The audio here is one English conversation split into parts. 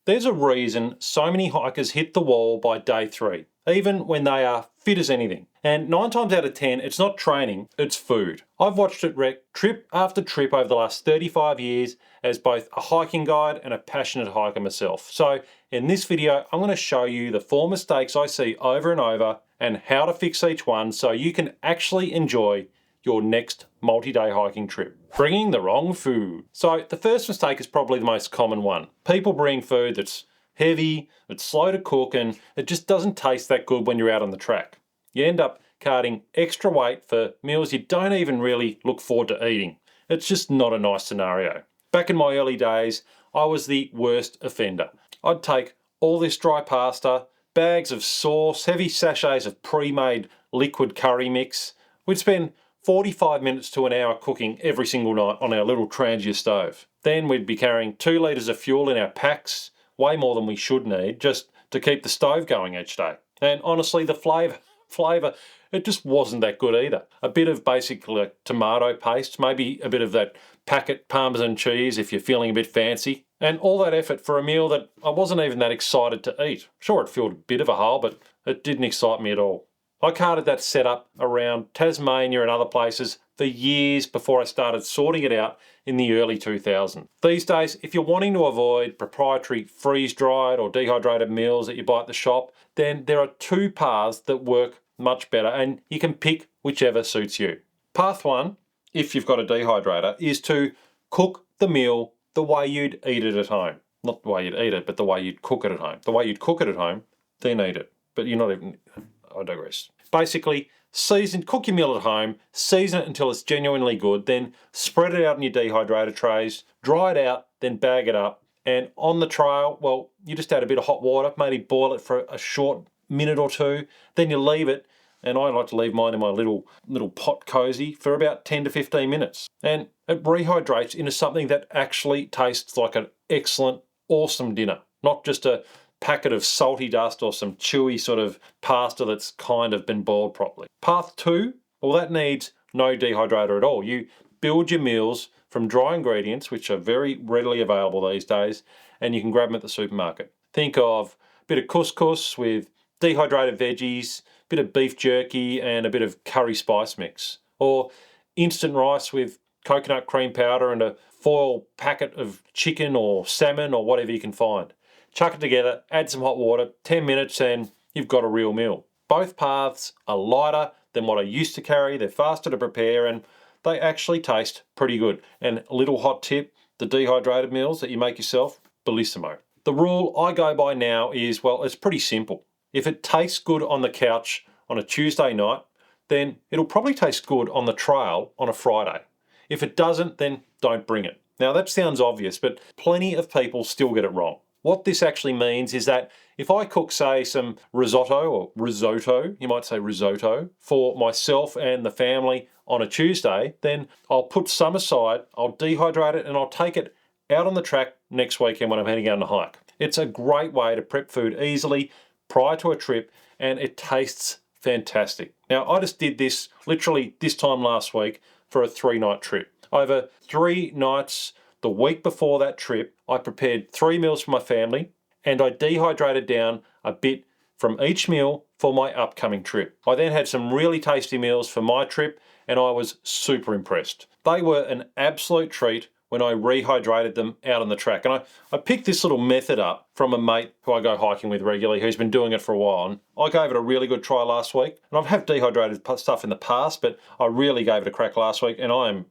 There's a reason so many hikers hit the wall by day 3, even when they are fit as anything. And 9 times out of 10, it's not training, it's food. I've watched it wreck trip after trip over the last 35 years as both a hiking guide and a passionate hiker myself. So in this video, I'm going to show you the 4 mistakes I see over and over and how to fix each one so you can actually enjoy your next multi-day hiking trip. Bringing the wrong food. So the first mistake is probably the most common one. People bring food that's heavy, it's slow to cook, and it just doesn't taste that good when you're out on the track. You end up carting extra weight for meals you don't even really look forward to eating. It's just not a nice scenario. Back in my early days, I was the worst offender. I'd take all this dry pasta, bags of sauce, heavy sachets of pre-made liquid curry mix. We'd spend 45 minutes to an hour cooking every single night on our little Trangia stove. Then we'd be carrying 2 litres of fuel in our packs, way more than we should need, just to keep the stove going each day. And honestly, the flavour, it just wasn't that good either. A bit of basic tomato paste, maybe a bit of that packet Parmesan cheese if you're feeling a bit fancy, and all that effort for a meal that I wasn't even that excited to eat. Sure, it filled a bit of a hole, but it didn't excite me at all. I carted that setup around Tasmania and other places for years before I started sorting it out in the early 2000s. These days, if you're wanting to avoid proprietary freeze-dried or dehydrated meals that you buy at the shop, then there are 2 paths that work much better, and you can pick whichever suits you. Path 1, if you've got a dehydrator, is to cook the meal the way you'd eat it at home. Not the way you'd eat it, but the way you'd cook it at home. The way you'd cook it at home, then eat it. But you're not even... I digress. Basically, cook your meal at home, season it until it's genuinely good, then spread it out in your dehydrator trays, dry it out, then bag it up. And on the trail, well, you just add a bit of hot water, maybe boil it for a short minute or 2, then you leave it, and I like to leave mine in my little pot cozy for about 10 to 15 minutes. And it rehydrates into something that actually tastes like an excellent, awesome dinner, not just a packet of salty dust or some chewy sort of pasta that's kind of been boiled properly. Path 2, well, that needs no dehydrator at all. You build your meals from dry ingredients, which are very readily available these days, and you can grab them at the supermarket. Think of a bit of couscous with dehydrated veggies, a bit of beef jerky, and a bit of curry spice mix. Or instant rice with coconut cream powder and a foil packet of chicken or salmon or whatever you can find. Chuck it together, add some hot water, 10 minutes, and you've got a real meal. Both paths are lighter than what I used to carry, they're faster to prepare, and they actually taste pretty good. And a little hot tip, the dehydrated meals that you make yourself, bellissimo. The rule I go by now is, well, it's pretty simple. If it tastes good on the couch on a Tuesday night, then it'll probably taste good on the trail on a Friday. If it doesn't, then don't bring it. Now that sounds obvious, but plenty of people still get it wrong. What this actually means is that if I cook, say, some risotto, you might say risotto, for myself and the family on a Tuesday, then I'll put some aside, I'll dehydrate it, and I'll take it out on the track next weekend when I'm heading out on a hike. It's a great way to prep food easily prior to a trip, and it tastes fantastic. Now, I just did this literally this time last week for a 3-night trip. Over 3 nights, the week before that trip, I prepared 3 meals for my family, and I dehydrated down a bit from each meal for my upcoming trip. I then had some really tasty meals for my trip, and I was super impressed. They were an absolute treat when I rehydrated them out on the track. And I picked this little method up from a mate who I go hiking with regularly, who's been doing it for a while. And I gave it a really good try last week. And I've had dehydrated stuff in the past, but I really gave it a crack last week, and I'm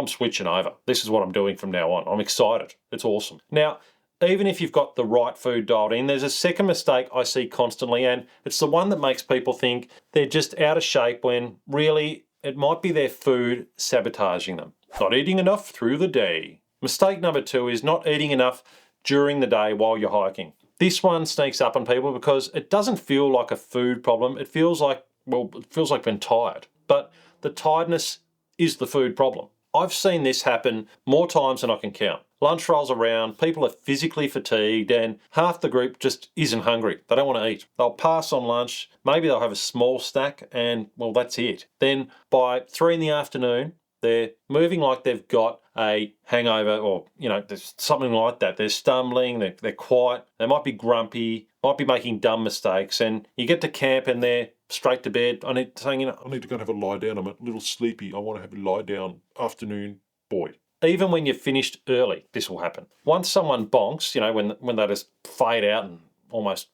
switching over. This is what I'm doing from now on. I'm excited. It's awesome. Now, even if you've got the right food dialed in, there's a second mistake I see constantly, and it's the one that makes people think they're just out of shape when really it might be their food sabotaging them. Not eating enough through the day. Mistake number 2 is not eating enough during the day while you're hiking. This one sneaks up on people because it doesn't feel like a food problem. It feels like being tired. But the tiredness is the food problem. I've seen this happen more times than I can count. Lunch rolls around, people are physically fatigued, and half the group just isn't hungry. They don't want to eat. They'll pass on lunch, maybe they'll have a small snack, and well, that's it. Then by 3 in the afternoon, they're moving like they've got a hangover or, there's something like that. They're stumbling, they're quiet, they might be grumpy, might be making dumb mistakes, and you get to camp and they're straight to bed. I need to go and have a lie down. I'm a little sleepy. I want to have a lie down afternoon, boy. Even when you're finished early, this will happen. Once someone bonks, when they just fade out and almost,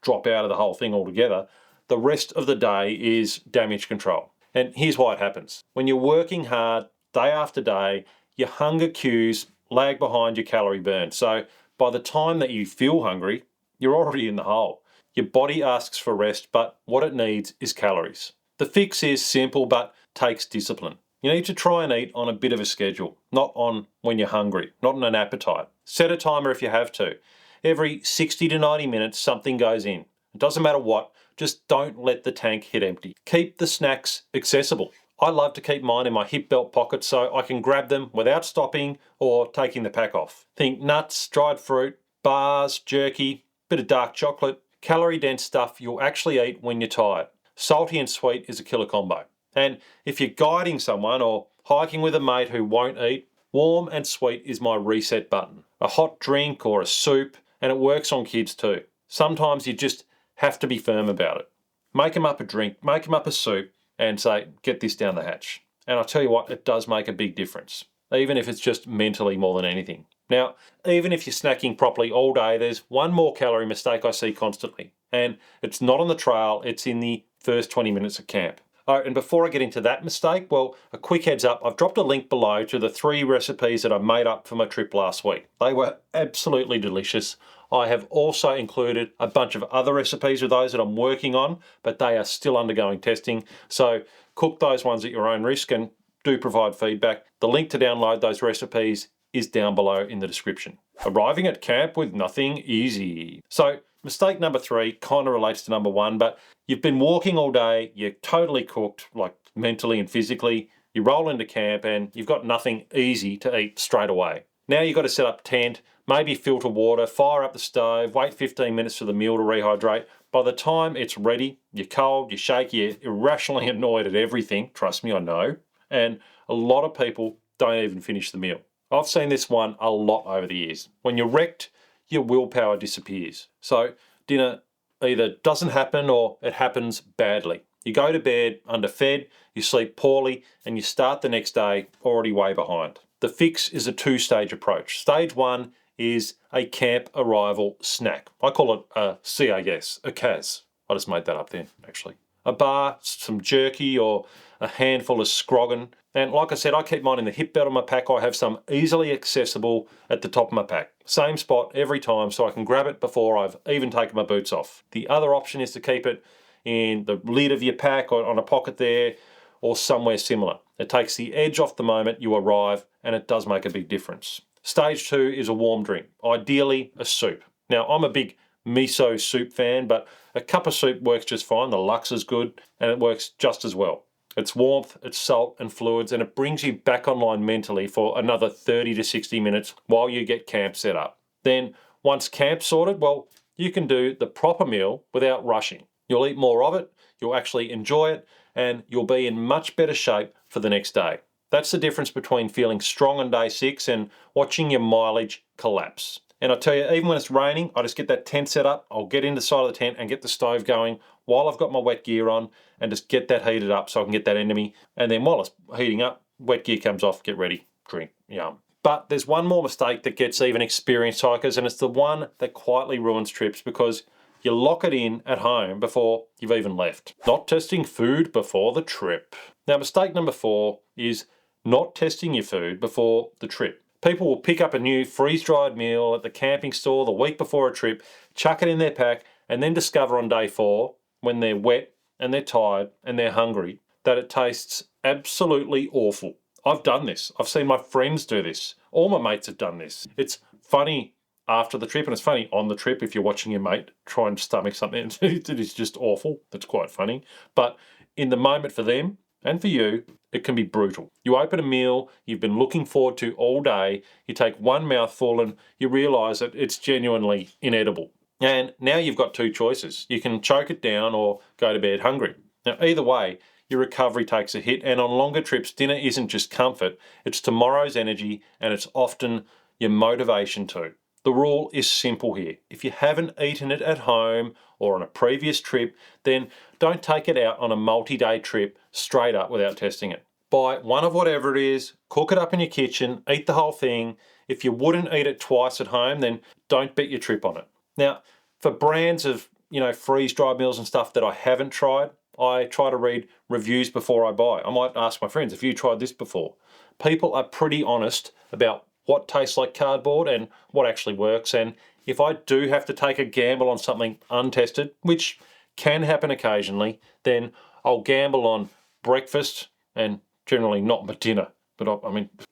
drop out of the whole thing altogether, the rest of the day is damage control. And here's why it happens. When you're working hard day after day, your hunger cues lag behind your calorie burn. So by the time that you feel hungry, you're already in the hole. Your body asks for rest, but what it needs is calories. The fix is simple but takes discipline. You need to try and eat on a bit of a schedule, not on when you're hungry, not on an appetite. Set a timer if you have to. Every 60 to 90 minutes, something goes in. It doesn't matter what, just don't let the tank hit empty. Keep the snacks accessible. I love to keep mine in my hip belt pocket so I can grab them without stopping or taking the pack off. Think nuts, dried fruit, bars, jerky, bit of dark chocolate, calorie-dense stuff you'll actually eat when you're tired. Salty and sweet is a killer combo. And if you're guiding someone or hiking with a mate who won't eat, warm and sweet is my reset button. A hot drink or a soup, and it works on kids too. Sometimes you just have to be firm about it. Make them up a drink, make them up a soup, and say, get this down the hatch. And I'll tell you what, it does make a big difference, even if it's just mentally more than anything. Now, even if you're snacking properly all day, there's one more calorie mistake I see constantly. And it's not on the trail, it's in the first 20 minutes of camp. Oh, and before I get into that mistake, well, a quick heads up, I've dropped a link below to the 3 recipes that I made up for my trip last week. They were absolutely delicious. I have also included a bunch of other recipes of those that I'm working on, but they are still undergoing testing. So cook those ones at your own risk and do provide feedback. The link to download those recipes is down below in the description. Arriving at camp with nothing easy. So mistake number 3 kind of relates to number 1, but you've been walking all day, you're totally cooked, like mentally and physically, you roll into camp and you've got nothing easy to eat straight away. Now you've got to set up tent, maybe filter water, fire up the stove, wait 15 minutes for the meal to rehydrate. By the time it's ready, you're cold, you're shaky, you're irrationally annoyed at everything. Trust me, I know. And a lot of people don't even finish the meal. I've seen this one a lot over the years. When you're wrecked, your willpower disappears. So dinner either doesn't happen or it happens badly. You go to bed underfed, you sleep poorly, and you start the next day already way behind. The fix is a 2-stage approach. Stage 1 is a camp arrival snack. I call it a CAS, a CAS. I just made that up then, actually. A bar, some jerky, or a handful of scroggin. And like I said, I keep mine in the hip belt of my pack. I have some easily accessible at the top of my pack. Same spot every time so I can grab it before I've even taken my boots off. The other option is to keep it in the lid of your pack or on a pocket there or somewhere similar. It takes the edge off the moment you arrive and it does make a big difference. Stage 2 is a warm drink, ideally a soup. Now, I'm a big miso soup fan, but a cup of soup works just fine. The Lux is good and it works just as well. It's warmth, it's salt and fluids, and it brings you back online mentally for another 30 to 60 minutes while you get camp set up. Then, once camp's sorted, well, you can do the proper meal without rushing. You'll eat more of it, you'll actually enjoy it, and you'll be in much better shape for the next day. That's the difference between feeling strong on day 6 and watching your mileage collapse. And I tell you, even when it's raining, I just get that tent set up, I'll get in the side of the tent and get the stove going while I've got my wet gear on and just get that heated up so I can get that into me. And then while it's heating up, wet gear comes off, get ready, drink, yum. But there's one more mistake that gets even experienced hikers, and it's the one that quietly ruins trips because you lock it in at home before you've even left. Not testing food before the trip. Now, mistake number 4 is not testing your food before the trip. People will pick up a new freeze-dried meal at the camping store the week before a trip, chuck it in their pack, and then discover on day 4, when they're wet and they're tired and they're hungry, that it tastes absolutely awful. I've done this. I've seen my friends do this. All my mates have done this. It's funny after the trip, and it's funny on the trip if you're watching your mate try and stomach something that is just awful. That's quite funny. But in the moment for them and for you, it can be brutal. You open a meal you've been looking forward to all day, you take one mouthful and you realise that it's genuinely inedible. And now you've got 2 choices. You can choke it down or go to bed hungry. Now, either way, your recovery takes a hit, and on longer trips, dinner isn't just comfort, it's tomorrow's energy, and it's often your motivation too. The rule is simple here. If you haven't eaten it at home or on a previous trip, then don't take it out on a multi-day trip straight up without testing it. Buy one of whatever it is, cook it up in your kitchen, eat the whole thing. If you wouldn't eat it twice at home, then don't bet your trip on it. Now, for brands of, freeze-dried meals and stuff that I haven't tried, I try to read reviews before I buy. I might ask my friends, have you tried this before? People are pretty honest about what tastes like cardboard and what actually works. And if I do have to take a gamble on something untested, which can happen occasionally, then I'll gamble on breakfast and generally not my dinner. But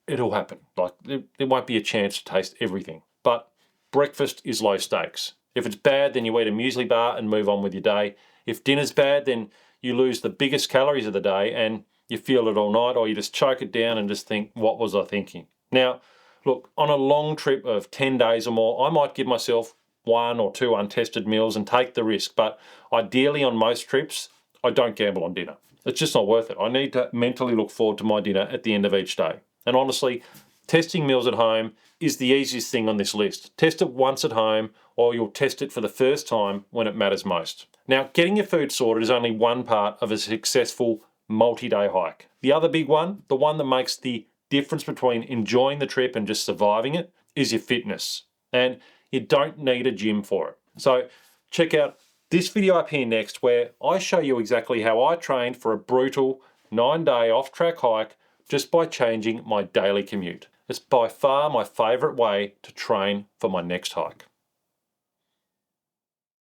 it'll happen. Like there won't be a chance to taste everything. But breakfast is low stakes. If it's bad, then you eat a muesli bar and move on with your day. If dinner's bad, then you lose the biggest calories of the day and you feel it all night, or you just choke it down and just think, what was I thinking? Now, look, on a long trip of 10 days or more, I might give myself 1 or 2 untested meals and take the risk. But ideally on most trips, I don't gamble on dinner. It's just not worth it. I need to mentally look forward to my dinner at the end of each day. And honestly, testing meals at home is the easiest thing on this list. Test it once at home, or you'll test it for the first time when it matters most. Now, getting your food sorted is only one part of a successful multi-day hike. The other big one, the one that makes the difference between enjoying the trip and just surviving it, is your fitness. And you don't need a gym for it. So check out this video up here next, where I show you exactly how I trained for a brutal 9-day off-track hike just by changing my daily commute. It's by far my favourite way to train for my next hike.